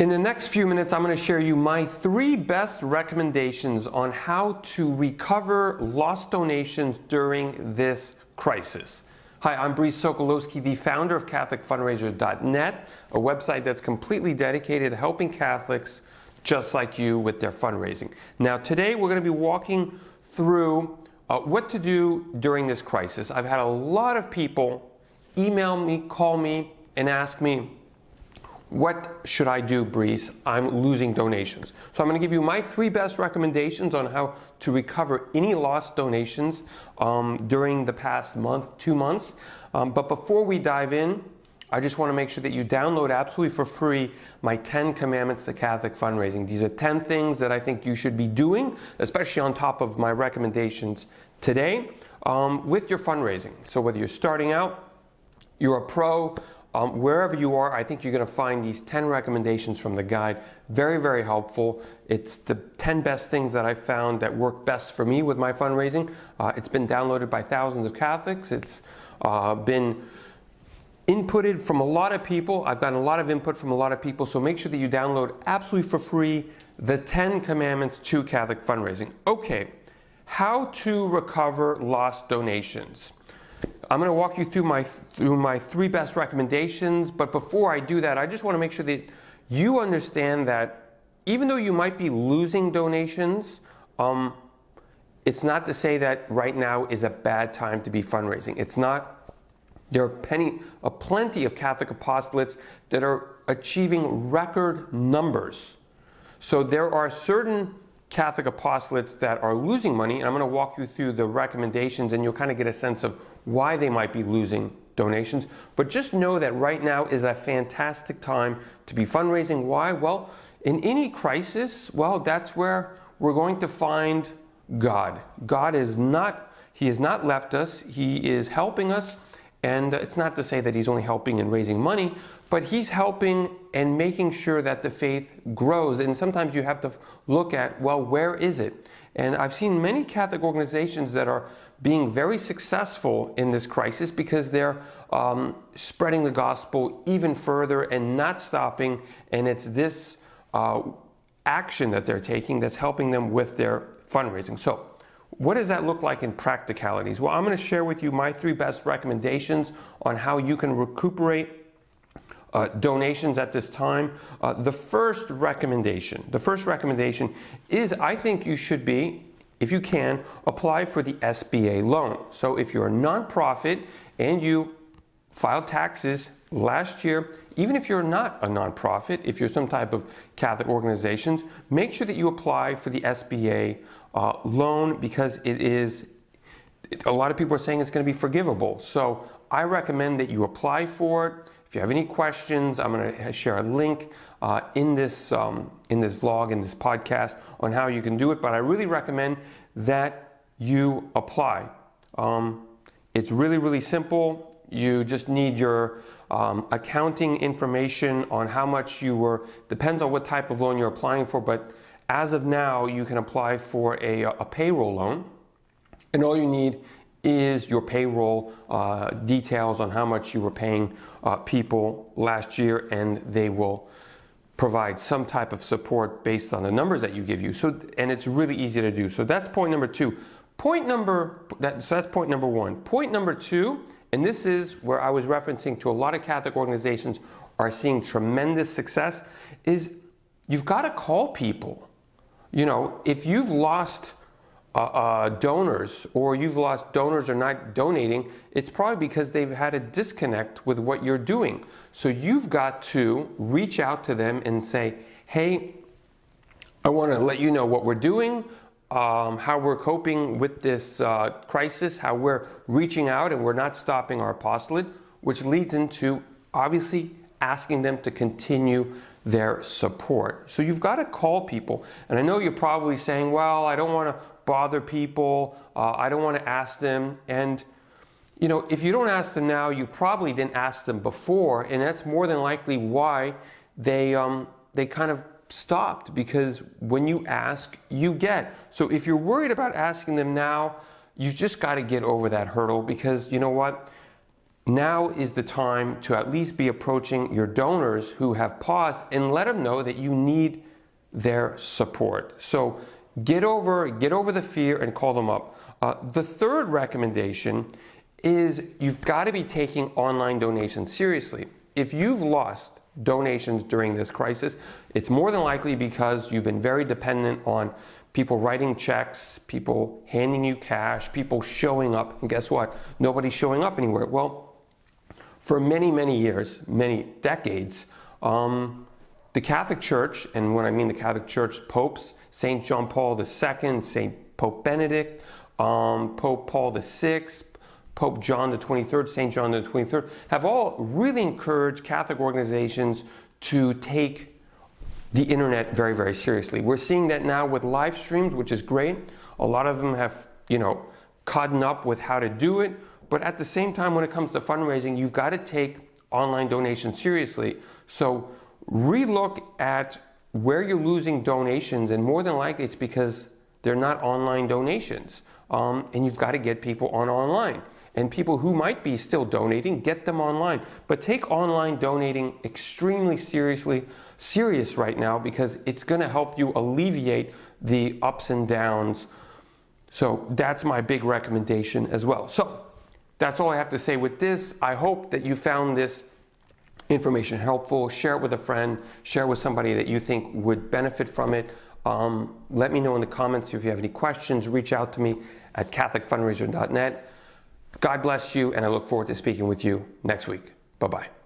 In the next few minutes, I'm going to share you my 3 best recommendations on how to recover lost donations during this crisis. Hi, I'm Brice Sokolowski, the founder of CatholicFundraiser.net, a website that's completely dedicated to helping Catholics just like you with their fundraising. Now, today we're going to be walking through what to do during this crisis. I've had a lot of people email me, call me, and ask me, what should I do, Brice? I'm losing donations. So I'm going to give you my 3 best recommendations on how to recover any lost donations during the past month, 2 months. But before we dive in, I just want to make sure that you download absolutely for free my 10 Commandments to Catholic Fundraising. These are 10 things that I think you should be doing, especially on top of my recommendations today with your fundraising. So whether you're starting out, you're a pro, wherever you are, I think you're going to find these 10 recommendations from the guide very, very helpful. It's the 10 best things that I found that work best for me with my fundraising. It's been downloaded by thousands of Catholics. It's been inputted from a lot of people. I've gotten a lot of input from a lot of people, so make sure that you download absolutely for free the 10 Commandments to Catholic Fundraising. Okay, how to recover lost donations. I'm going to walk you through my 3 best recommendations, but before I do that, I just want to make sure that you understand that even though you might be losing donations, it's not to say that right now is a bad time to be fundraising. It's not. There are plenty of Catholic apostolates that are achieving record numbers. So there are certain Catholic apostolates that are losing money, and I'm going to walk you through the recommendations, and you'll kind of get a sense of why they might be losing donations. But just know that right now is a fantastic time to be fundraising. Why? Well, in any crisis, well, that's where we're going to find God. God is not, He has not left us. He is helping us. And it's not to say that He's only helping and raising money, but He's helping and making sure that the faith grows. And sometimes you have to look at, well, where is it? And I've seen many Catholic organizations that are being very successful in this crisis because they're spreading the gospel even further and not stopping. And it's this action that they're taking that's helping them with their fundraising. So what does that look like in practicalities? Well, I'm going to share with you my 3 best recommendations on how you can recuperate donations at this time. The first recommendation is I think you should be, if you can, apply for the SBA loan. So if you're a nonprofit and you filed taxes last year, even if you're not a nonprofit, if you're some type of Catholic organizations, make sure that you apply for the SBA loan because it is, a lot of people are saying it's going to be forgivable. So I recommend that you apply for it. If you have any questions, I'm going to share a link in this vlog, in this podcast, on how you can do it. But I really recommend that you apply. It's really, really simple. You just need your accounting information on how much you were, depends on what type of loan you're applying for, but as of now, you can apply for a payroll loan, and all you need is your payroll details on how much you were paying people last year, and they will provide some type of support based on the numbers that you give you. So, and it's really easy to do. So that's point number 2. So that's point number 1. Point number 2, and this is where I was referencing to a lot of Catholic organizations are seeing tremendous success, is you've got to call people. You know, if you've lost donors, or you've lost donors are not donating, it's probably because they've had a disconnect with what you're doing. So you've got to reach out to them and say, hey, I want to let you know what we're doing, how we're coping with this crisis, how we're reaching out and we're not stopping our apostolate, which leads into obviously asking them to continue their support. So you've got to call people. And I know you're probably saying, well, I don't want to bother people. I don't want to ask them. And, you know, if you don't ask them now, you probably didn't ask them before. And that's more than likely why they kind of stopped, because when you ask, you get. So if you're worried about asking them now, you just got to get over that hurdle, because you know what? now is the time to at least be approaching your donors who have paused and let them know that you need their support. So get over the fear and call them up. The third recommendation is you've got to be taking online donations seriously. If you've lost donations during this crisis, it's more than likely because you've been very dependent on people writing checks, people handing you cash, people showing up. And guess what? Nobody's showing up anywhere. Well, for many, many years, many decades, the Catholic Church, and when I mean the Catholic Church, popes, St. John Paul II, St. Pope Benedict, Pope Paul VI, Pope John the 23rd, St. John the 23rd, have all really encouraged Catholic organizations to take the internet very, very seriously. We're seeing that now with live streams, which is great. A lot of them have, caught up with how to do it. But at the same time, when it comes to fundraising, you've got to take online donations seriously. So relook at where you're losing donations, and more than likely it's because they're not online donations. And you've got to get people on online. And people who might be still donating, get them online. But take online donating extremely serious right now, because it's going to help you alleviate the ups and downs. So that's my big recommendation as well. So that's all I have to say with this. I hope that you found this information helpful. Share it with a friend. Share it with somebody that you think would benefit from it. Let me know in the comments if you have any questions. Reach out to me at catholicfundraiser.net. God bless you, and I look forward to speaking with you next week. Bye-bye.